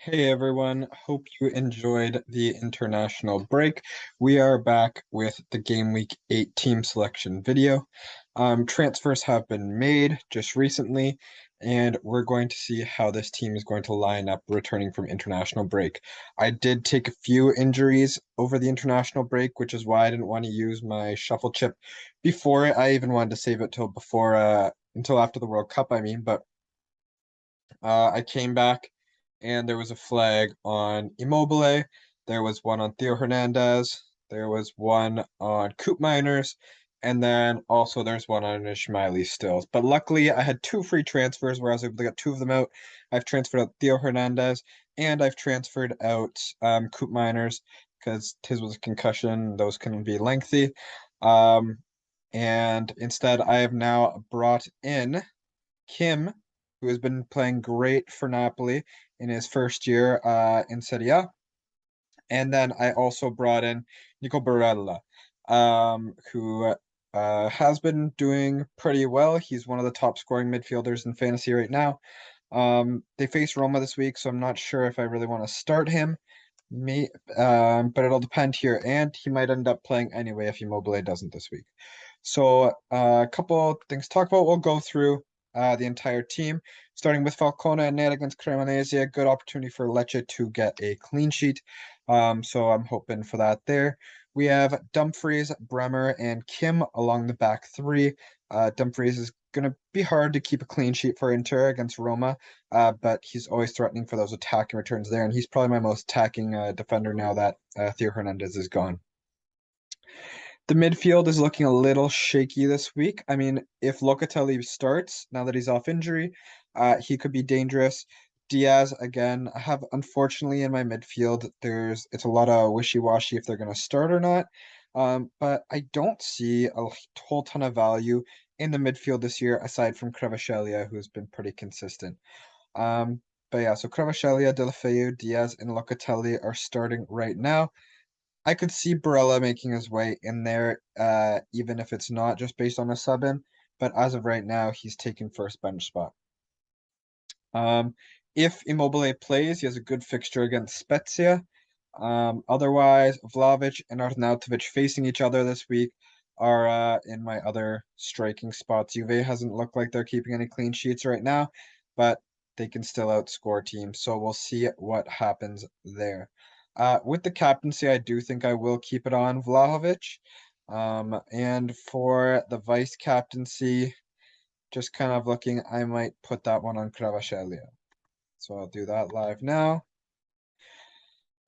Hey everyone, hope you enjoyed the international break. We are back with the Game Week 8 team selection video. Transfers have been made just recently, and we're going to see how this team is going to line up returning from international break. I did take a few injuries over the international break, which is why I didn't want to use my shuffle chip before it. I even wanted to save it until after the World Cup, but I came back and there was a flag on Immobile. There was one on Theo Hernandez. There was one on Coop Miners. And then also there's one on Ishmaeli stills. But luckily I had two free transfers where I was able to get two of them out. I've transferred out Theo Hernandez and I've transferred out Coop Miners because his was a concussion. Those can be lengthy. Um, and instead I have now brought in Kim, who has been playing great for Napoli in his first year in Serie A. And then I also brought in Nico Barella, who has been doing pretty well. He's one of the top scoring midfielders in fantasy right now. They face Roma this week, so I'm not sure if I really want to start him. But it'll depend here, and he might end up playing anyway if Immobile doesn't this week. So a couple things to talk about. We'll go through the entire team, starting with Falcone and net against Cremonese. A good opportunity for Lecce to get a clean sheet. So I'm hoping for that there. We have Dumfries, Bremer, and Kim along the back three. Dumfries is going to be hard to keep a clean sheet for Inter against Roma, but he's always threatening for those attacking returns there, and he's probably my most attacking defender now that Theo Hernandez is gone. The midfield is looking a little shaky this week. I mean, if Locatelli starts now that he's off injury, he could be dangerous. Diaz again. I have unfortunately in my midfield, it's a lot of wishy-washy if they're going to start or not. But I don't see a whole ton of value in the midfield this year aside from Kvaratskhelia, who's been pretty consistent. But yeah, so Kvaratskhelia, Deulofeu, Diaz, and Locatelli are starting right now. I could see Barella making his way in there, even if it's not just based on a sub in. But as of right now, he's taking first bench spot. If Immobile plays, he has a good fixture against Spezia. Otherwise, Vlahovic and Arnautovic facing each other this week are in my other striking spots. Juve hasn't looked like they're keeping any clean sheets right now, but they can still outscore teams. So we'll see what happens there. With the captaincy, I do think I will keep it on Vlahovic. And for the vice captaincy, just kind of looking, I might put that one on Kvaratskhelia. So I'll do that live now.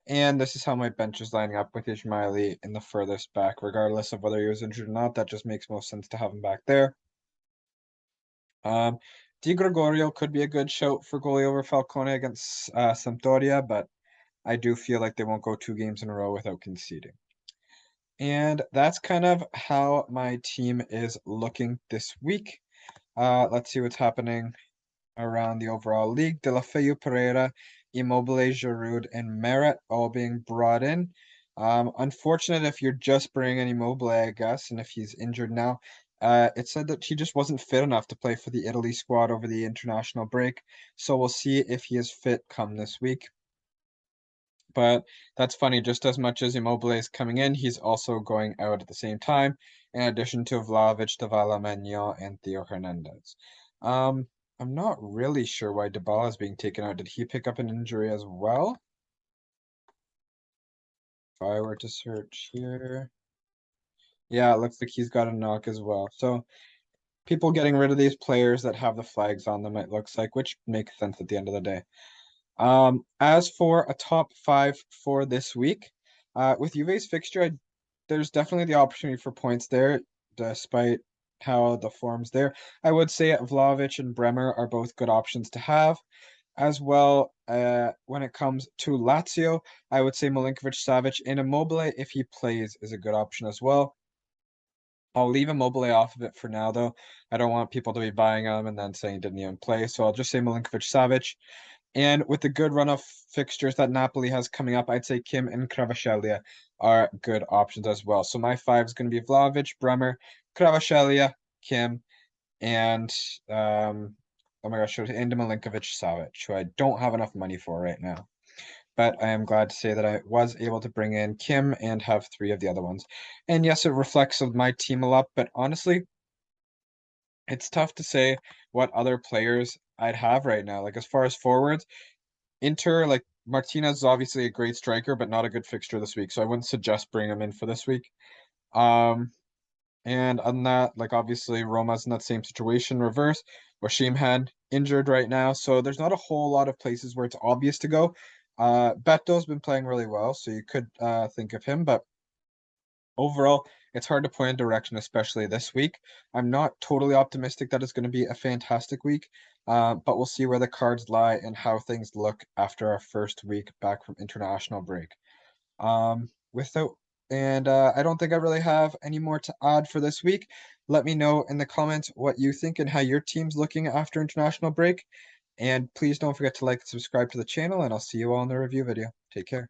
And this is how my bench is lining up with Ishmaeli in the furthest back, regardless of whether he was injured or not. That just makes most sense to have him back there. Di Gregorio could be a good shout for goalie over Falcone against Sampdoria, but I do feel like they won't go 2 games in a row without conceding. And that's kind of how my team is looking this week. Let's see what's happening around the overall league. Deulofeu, Pereira, Immobile, Giroud, and Merit all being brought in. Unfortunate if you're just bringing Immobile, I guess, and if he's injured now. It said that he just wasn't fit enough to play for the Italy squad over the international break. So we'll see if he is fit come this week. But that's funny, just as much as Immobile is coming in, he's also going out at the same time, in addition to Vlahovic, Dybala, Maignan, and Theo Hernandez. I'm not really sure why Dybala is being taken out. Did he pick up an injury as well? If I were to search here. Yeah, it looks like he's got a knock as well. So people getting rid of these players that have the flags on them, it looks like, which makes sense at the end of the day. As for a top five for this week, with Juve's fixture, there's definitely the opportunity for points there, despite how the form's there. I would say Vlahovic and Bremer are both good options to have. As well, when it comes to Lazio, I would say Milinkovic, Savic, and Immobile, if he plays, is a good option as well. I'll leave Immobile off of it for now, though. I don't want people to be buying him and then saying he didn't even play. So I'll just say Milinkovic, Savic. And with the good run of fixtures that Napoli has coming up, I'd say Kim and Kvaratskhelia are good options as well. So my five is going to be Vlahovic, Bremer, Kvaratskhelia, Kim, and oh my gosh, and Milinkovic Savic, who I don't have enough money for right now. but I am glad to say that I was able to bring in Kim and have three of the other ones. And yes, it reflects of my team a lot, but honestly, it's tough to say what other players I'd have right now. Like as far as forwards, Inter, like Martinez is obviously a great striker, but not a good fixture this week, so I wouldn't suggest bringing him in for this week. Um, and on that, like obviously Roma's in that same situation, reverse. Washim had injured right now, so there's not a whole lot of places where it's obvious to go. Beto's been playing really well, so you could think of him, but overall, it's hard to point a direction, especially this week. I'm not totally optimistic that it's going to be a fantastic week, but we'll see where the cards lie and how things look after our first week back from international break. Without and I don't think I really have any more to add for this week. Let me know in the comments what you think and how your team's looking after international break. And please don't forget to like and subscribe to the channel, and I'll see you all in the review video. Take care.